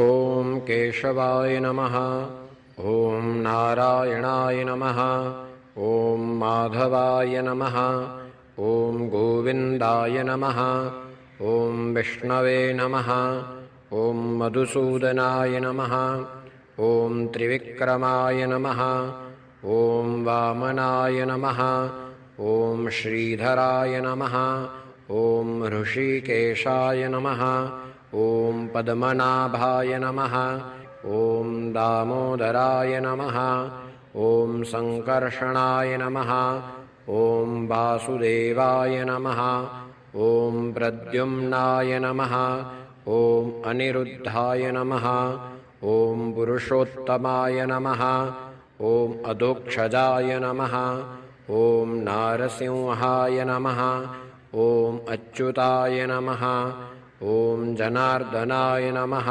ॐ केशवाय नमः। ॐ नारायणाय नमः। ॐ माधवाय नमः। ॐ गोविन्दाय नमः। ॐ विष्णवे नमः। ॐ मधुसूदनाय नमः। ॐ त्रिविक्रमाय नमः। ॐ वामनाय नमः। ॐ श्रीधराय नमः। ॐ ऋषिकेशाय नमः। ॐ पद्मनाभाय नमः। ॐ दामोदराय नमः। ॐ सङ्कर्षणाय नमः। ॐ वासुदेवाय नमः। ॐ प्रद्युम्नाय नमः। ॐ अनिरुद्धाय नमः। ॐ पुरुषोत्तमाय नमः। ॐ अधोक्षजाय नमः। ॐ नारसिंहाय नमः। ॐ अच्युताय नमः। ॐ जनार्दनाय नमः।